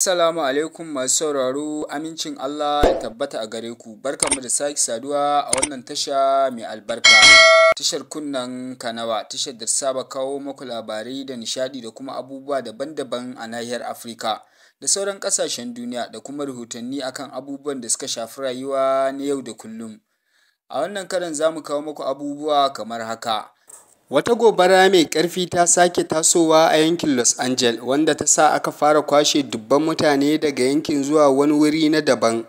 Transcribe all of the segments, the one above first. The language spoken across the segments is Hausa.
Assalamu alaikum masu sauraro, amincin Allah ya tabbata a gare ku. Barkanmu da sake saduwa a wannan tasha mai albarka. Tashar kunnen kanawa, tashar da saba kawo muku labarai da nishadi da kuma abubuwa daban-daban a nahiyar Afirka da sauran kasashen duniya da kuma rahotanni akan abubuwan da suka shafi rayuwa na yau da kullum. A wannan karan za mu kawo muku abubuwa kamar haka. Wata gobara mai ƙarfi ta sake tasowa a yankin Los Angeles, wanda ta sa aka fara kwashe dubban mutane daga yankin zuwa wani wuri na daban.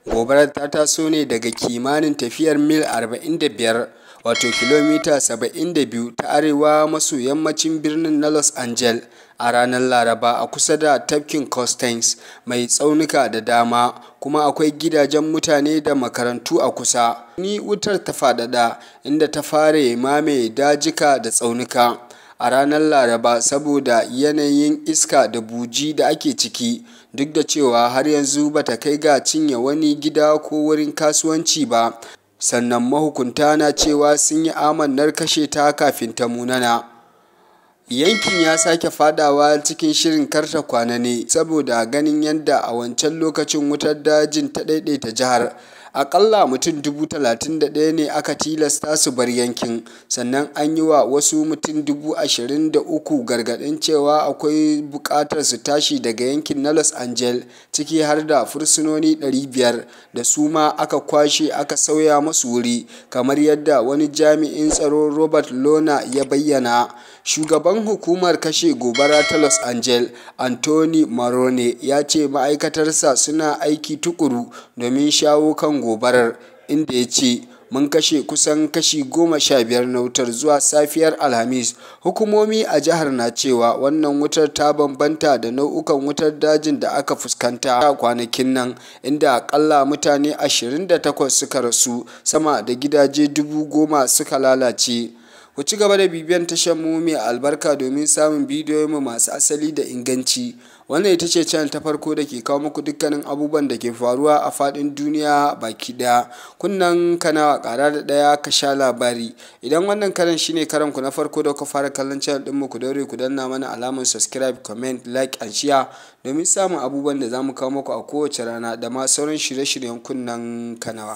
Gobarar ta taso ne daga kimanin tafiyar mil 45, wato kilomita 72 ta arewa maso yammacin birnin na Los Angeles a ranar Laraba a kusa da tafkin Costains mai tsaunuka da dama, kuma akwai gidajen mutane da makarantu a kusa. Ni wutar ta faɗaɗa inda ta fara mamaye dajika da tsaunuka a ranar Laraba saboda yanayin iska da buji da ake ciki, duk da cewa har yanzu ba ta kai ga cinye wani gida ko wurin kasuwanci ba. Sannan mahukunta na cewa sun yi amannar kashe ta kafin ta munana. Yankin ya sake fadawa cikin shirin karta kwana ne saboda ganin yadda a wancan lokacin wutar dajin ta daidaita jihar. Akalla mutum 31,000 ne aka tilasta su bar yankin, sannan an yi wa wasu mutum 23,000 gargaɗin cewa akwai buƙatar su tashi daga yankin na Los Angeles, ciki har da fursunoni 500 da su ma aka kwashe aka sauya masu wuri, kamar yadda wani jami'in tsaro Robert Lona ya bayyana. Shugaban hukumar kashe gobara ta Los Angeles, Anthony Marrone, ya ce ma'aikatarsa suna aiki tukuru domin shawo kan gobarar, inda ya ce, "Mun kashe kusan kashi 15 na wutar zuwa safiyar Alhamis." Hukumomi a jihar na cewa wannan wutar ta bambanta da nau'ukan wutar dajin da aka fuskanta a kwanakin nan, inda akalla mutane 28 suka rasu, sama da gidaje 10,000 suka lalace. Ku ci gaba da bibiyan tashar mu mai albarka domin samun bidiyoyinmu masu asali da inganci. Wannan ita ce channel ta farko da ke kawo muku dukkanin abubuwan da ke faruwa a faɗin duniya baki ɗaya. Kunnen kanawa, ƙara da ɗaya ka sha labari. Idan wannan karan shine karan ku na farko da ku fara kallon channel ɗinmu, ku daure ku danna mana alamar subscribe, comment, like and share domin samun abubuwan da za mu kawo muku a kowace rana da ma sauran shirye-shiryen kunnen kanawa.